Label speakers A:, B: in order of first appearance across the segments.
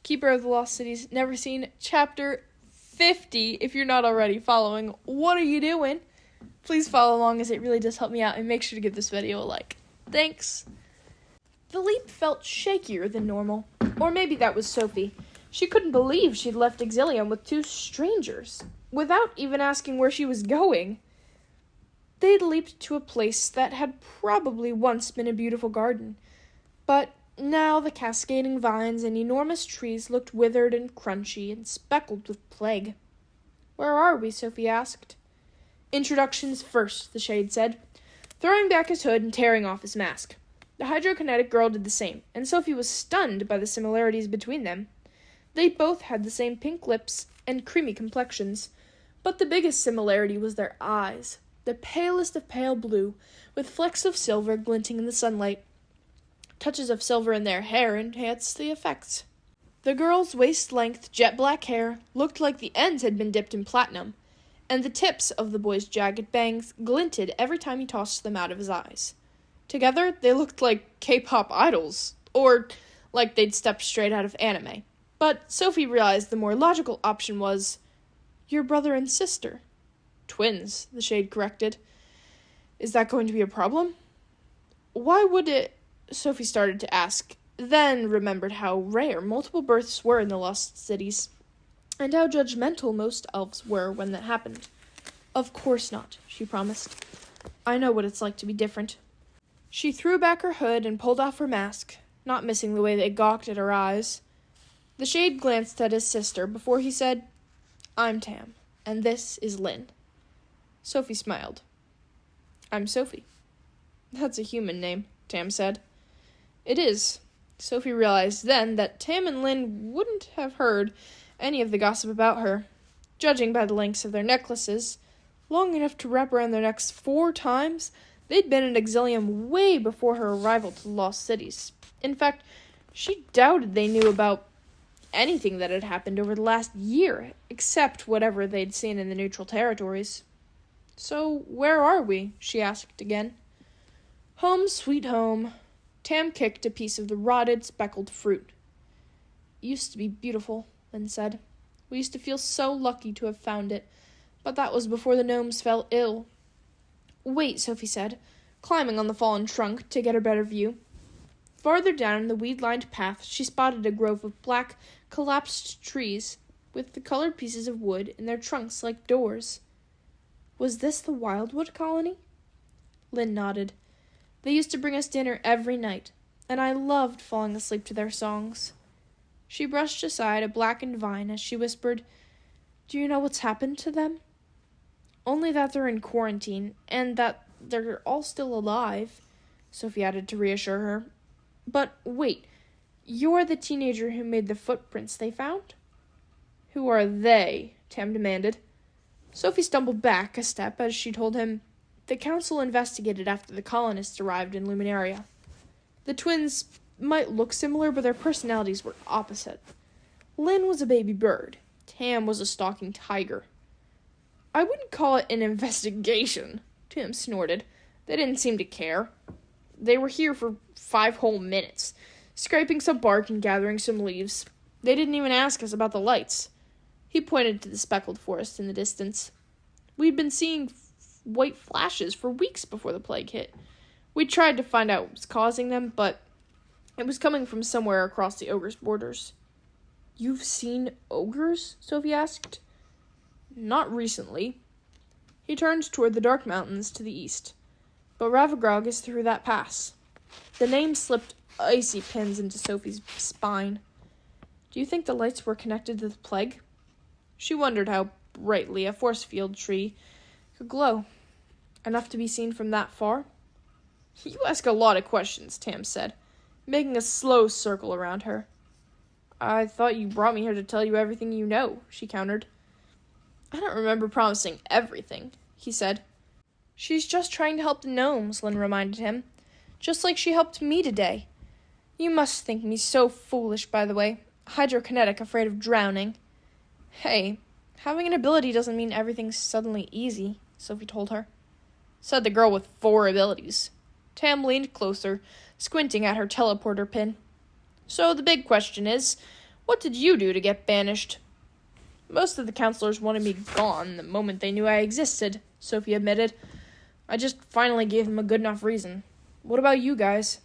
A: Keeper of the Lost Cities, Neverseen, Chapter 50, if you're not already following. What are you doing? Please follow along as it really does help me out, and make sure to give this video a like. Thanks. The leap felt shakier than normal. Or maybe that was Sophie. She couldn't believe she'd left Exilium with two strangers, without even asking where she was going. They'd leaped to a place that had probably once been a beautiful garden, but now the cascading vines and enormous trees looked withered and crunchy and speckled with plague. "Where are we?" Sophie asked. "Introductions first," the shade said, throwing back his hood and tearing off his mask. The hydrokinetic girl did the same, and Sophie was stunned by the similarities between them. They both had the same pink lips and creamy complexions, but the biggest similarity was their eyes, the palest of pale blue, with flecks of silver glinting in the sunlight. Touches of silver in their hair enhanced the effects. The girl's waist-length jet-black hair looked like the ends had been dipped in platinum, and the tips of the boy's jagged bangs glinted every time he tossed them out of his eyes. Together, they looked like K-pop idols, or like they'd stepped straight out of anime. But Sophie realized the more logical option was, "Your brother and sister." "Twins," the shade corrected. "Is that going to be a problem?" "Why would it?" Sophie started to ask, then remembered how rare multiple births were in the Lost Cities, and how judgmental most elves were when that happened. "Of course not," she promised. "I know what it's like to be different." She threw back her hood and pulled off her mask, not missing the way they gawked at her eyes. The shade glanced at his sister before he said, "I'm Tam, and this is Lynn." Sophie smiled. "I'm Sophie." "That's a human name," Tam said. "It is." Sophie realized then that Tam and Lynn wouldn't have heard any of the gossip about her, judging by the lengths of their necklaces, long enough to wrap around their necks 4 times. They'd been in Exilium way before her arrival to the Lost Cities. In fact, she doubted they knew about anything that had happened over the last year, except whatever they'd seen in the neutral territories. "So, where are we?" she asked again. "Home, sweet home." Tam kicked a piece of the rotted, speckled fruit. "It used to be beautiful," Lynn said. "We used to feel so lucky to have found it, but that was before the gnomes fell ill." "Wait," Sophie said, climbing on the fallen trunk to get a better view. Farther down the weed-lined path, she spotted a grove of black, collapsed trees, with the colored pieces of wood in their trunks like doors. "Was this the Wildwood colony?" Lynn nodded. "They used to bring us dinner every night, and I loved falling asleep to their songs." She brushed aside a blackened vine as she whispered, "Do you know what's happened to them?" "Only that they're in quarantine, and that they're all still alive," Sophie added to reassure her. "But wait, you're the teenager who made the footprints they found?" "Who are they?" Tam demanded. Sophie stumbled back a step as she told him, "The council investigated after the colonists arrived in Luminaria. The twins might look similar, but their personalities were opposite. Lynn was a baby bird. Tam was a stalking tiger." "I wouldn't call it an investigation," Tam snorted. "They didn't seem to care. They were here for 5 whole minutes, scraping some bark and gathering some leaves. They didn't even ask us about the lights." He pointed to the speckled forest in the distance. "We'd been seeing white flashes for weeks before the plague hit. We tried to find out what was causing them, but it was coming from somewhere across the ogre's borders." "You've seen ogres?" Sophie asked. "Not recently." He turned toward the dark mountains to the east. "But Ravagog is through that pass." The name slipped icy pins into Sophie's spine. "Do you think the lights were connected to the plague?" She wondered how brightly a force field tree could glow. "Enough to be seen from that far?" "You ask a lot of questions," Tam said, making a slow circle around her. "I thought you brought me here to tell you everything you know," she countered. "I don't remember promising everything," he said. "She's just trying to help the gnomes," Lynn reminded him. "Just like she helped me today. You must think me so foolish, by the way. Hydrokinetic, afraid of drowning." "Hey, having an ability doesn't mean everything's suddenly easy," Sophie told her. Said the girl with 4 abilities. Tam leaned closer, squinting at her teleporter pin. "So the big question is, What did you do to get banished?" "Most of the counselors wanted me gone the moment they knew I existed," Sophie admitted. "I just finally gave them a good enough reason. What about you guys?"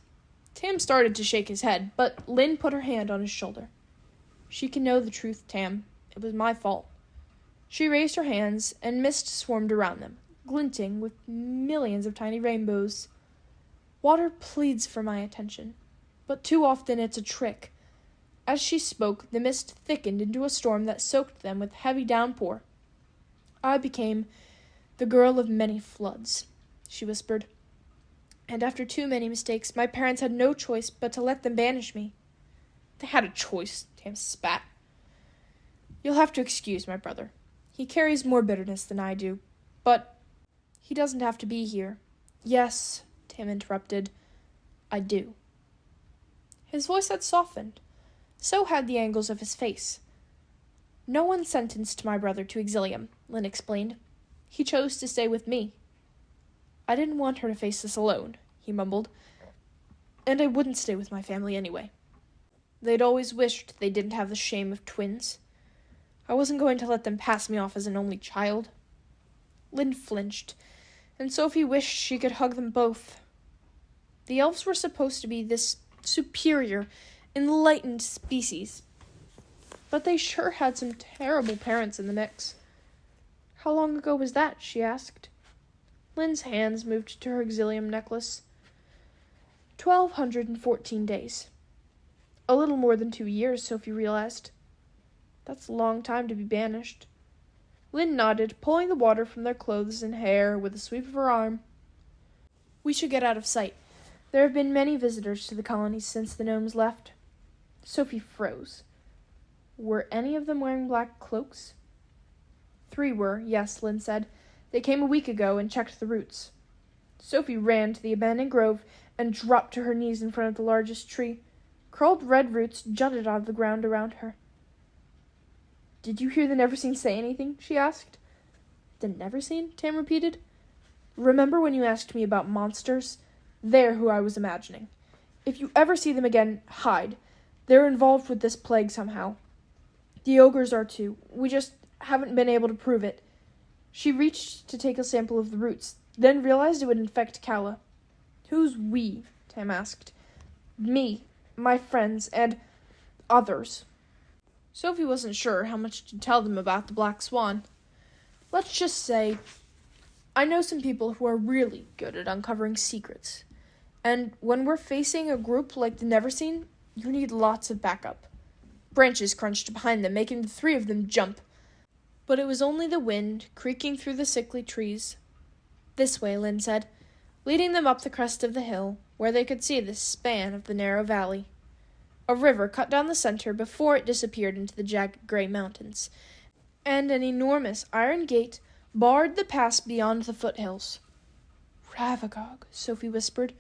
A: Tam started to shake his head, but Lynn put her hand on his shoulder. "She can know the truth, Tam. It was my fault." She raised her hands, and mist swarmed around them, glinting with millions of tiny rainbows. "Water pleads for my attention, but too often it's a trick." As she spoke, the mist thickened into a storm that soaked them with heavy downpour. "I became the girl of many floods," she whispered. "And after too many mistakes, my parents had no choice but to let them banish me." "They had a choice," Tam spat. "You'll have to excuse my brother. He carries more bitterness than I do, but he doesn't have to be here." "Yes," Tam interrupted, "I do." His voice had softened. So had the angles of his face. "No one sentenced my brother to exilium," Lynn explained. "He chose to stay with me." "I didn't want her to face this alone," he mumbled. "And I wouldn't stay with my family anyway. They'd always wished they didn't have the shame of twins. I wasn't going to let them pass me off as an only child." Lynn flinched, and Sophie wished she could hug them both. The elves were supposed to be this superior, enlightened species, but they sure had some terrible parents in the mix. "How long ago was that?" she asked. Lynn's hands moved to her exilium necklace. 1,214 days. A little more than 2 years, Sophie realized. That's a long time to be banished. Lynn nodded, pulling the water from their clothes and hair with a sweep of her arm. "We should get out of sight. There have been many visitors to the colonies since the gnomes left." Sophie froze. Were any of them wearing black cloaks? 3 were, yes, Lynn said. "They came a week ago and checked the roots." Sophie ran to the abandoned grove and dropped to her knees in front of the largest tree. Curled red roots jutted out of the ground around her. "Did you hear the Neverseen say anything?" she asked. "The Neverseen?" Tam repeated. "Remember when you asked me about monsters? They're who I was imagining. If you ever see them again, hide. They're involved with this plague somehow. The ogres are too. We just haven't been able to prove it." She reached to take a sample of the roots, then realized it would infect Calla. "Who's we?" Tam asked. "Me, my friends, and others." Sophie wasn't sure how much to tell them about the Black Swan. "Let's just say, I know some people who are really good at uncovering secrets. And when we're facing a group like the Neverseen, you need lots of backup." Branches crunched behind them, making the 3 of them jump. But it was only the wind, creaking through the sickly trees. "This way," Lynn said, leading them up the crest of the hill, where they could see the span of the narrow valley. A river cut down the center before it disappeared into the jagged gray mountains, and an enormous iron gate barred the pass beyond the foothills. "Ravagog," Sophie whispered,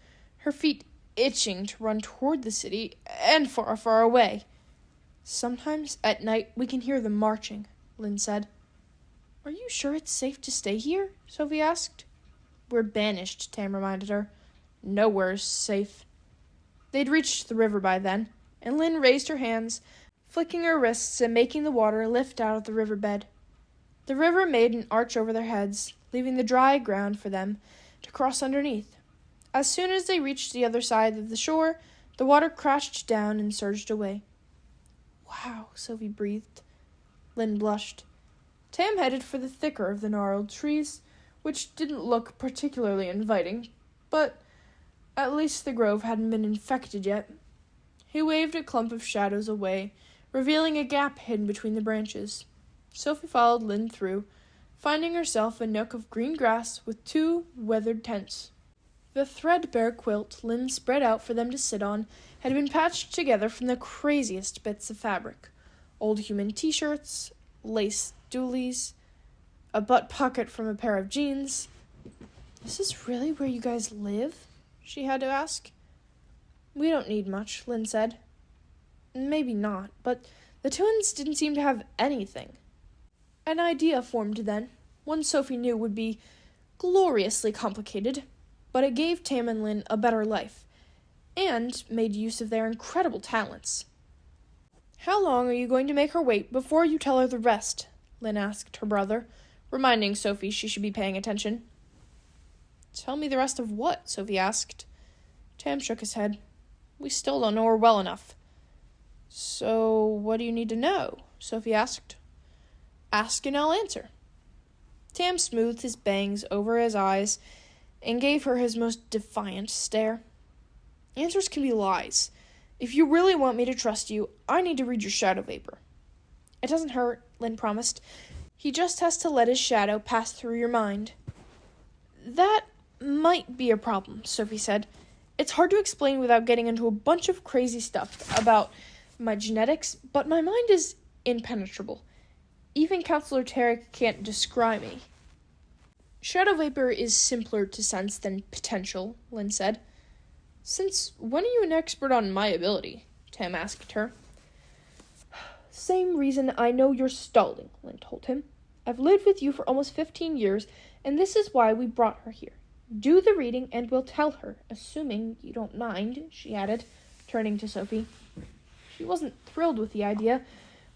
A: her feet itching to run toward the city and far, far away. "Sometimes at night we can hear them marching," Lynn said. "Are you sure it's safe to stay here?" Sophie asked. "We're banished," Tam reminded her. "Nowhere's safe." They'd reached the river by then, and Lynn raised her hands, flicking her wrists and making the water lift out of the riverbed. The river made an arch over their heads, leaving the dry ground for them to cross underneath. As soon as they reached the other side of the shore, the water crashed down and surged away. "Wow," Sophie breathed. Lynn blushed. Tam headed for the thicker of the gnarled trees, which didn't look particularly inviting, but at least the grove hadn't been infected yet. He waved a clump of shadows away, revealing a gap hidden between the branches. Sophie followed Lynn through, finding herself a nook of green grass with 2 weathered tents. The threadbare quilt Lynn spread out for them to sit on had been patched together from the craziest bits of fabric. Old human t-shirts, lace doilies, a butt pocket from a pair of jeans. "Is this really where you guys live?" she had to ask. "We don't need much," Lynn said. "Maybe not, but the twins didn't seem to have anything." An idea formed then, one Sophie knew would be gloriously complicated, but it gave Tam and Lynn a better life, and made use of their incredible talents. How long are you going to make her wait before you tell her the rest? Lynn asked her brother, reminding Sophie she should be paying attention. Tell me the rest of what? Sophie asked. Tam shook his head. We still don't know her well enough. So, what do you need to know? Sophie asked. Ask and I'll answer. Tam smoothed his bangs over his eyes and gave her his most defiant stare. Answers can be lies. If you really want me to trust you, I need to read your shadow vapor. It doesn't hurt, Lynn promised. He just has to let his shadow pass through your mind. That might be a problem, Sophie said. It's hard to explain without getting into a bunch of crazy stuff about my genetics, but my mind is impenetrable. Even Counselor Tarek can't describe me. Shadow vapor is simpler to sense than potential, Lynn said. Since when are you an expert on my ability? Tam asked her. Same reason I know you're stalling, Lynn told him. I've lived with you for almost 15 years, and this is why we brought her here. Do the reading, and we'll tell her, assuming you don't mind, she added, turning to Sophie. She wasn't thrilled with the idea,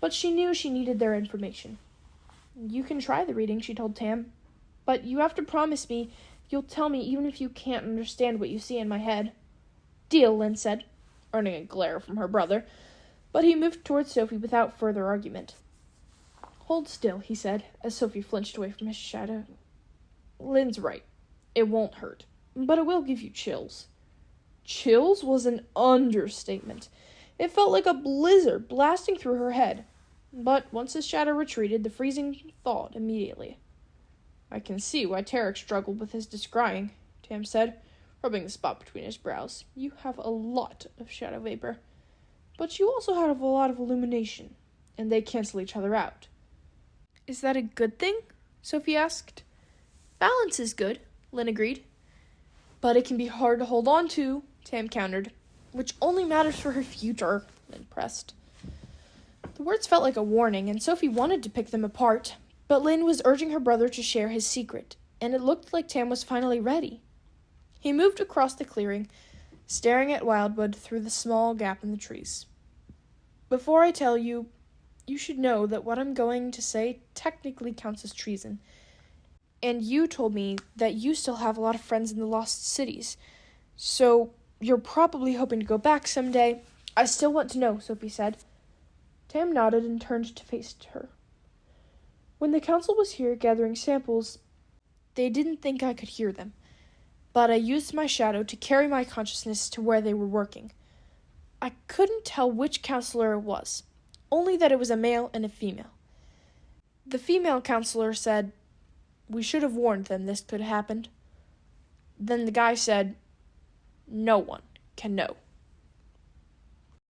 A: but she knew she needed their information. You can try the reading, she told Tam, but you have to promise me you'll tell me even if you can't understand what you see in my head. Deal, Lynn said, earning a glare from her brother, but he moved towards Sophie without further argument. Hold still, he said, as Sophie flinched away from his shadow. Lynn's right. It won't hurt, but it will give you chills. Chills was an understatement. It felt like a blizzard blasting through her head. But once his shadow retreated, the freezing thawed immediately. I can see why Tarek struggled with his descrying, Tam said, rubbing the spot between his brows. You have a lot of shadow vapor. But you also have a lot of illumination, and they cancel each other out. Is that a good thing? Sophie asked. Balance is good, Lynn agreed. But it can be hard to hold on to, Tam countered, which only matters for her future, Lynn pressed. The words felt like a warning, and Sophie wanted to pick them apart, but Lynn was urging her brother to share his secret, and it looked like Tam was finally ready. He moved across the clearing, staring at Wildwood through the small gap in the trees. Before I tell you, you should know that what I'm going to say technically counts as treason. And you told me that you still have a lot of friends in the lost cities, so you're probably hoping to go back someday. I still want to know, Sophie said. Tam nodded and turned to face her. When the council was here gathering samples, they didn't think I could hear them, but I used my shadow to carry my consciousness to where they were working. I couldn't tell which counselor it was, only that it was a male and a female. The female counselor said, "We should have warned them this could have happened." Then the guy said, "No one can know."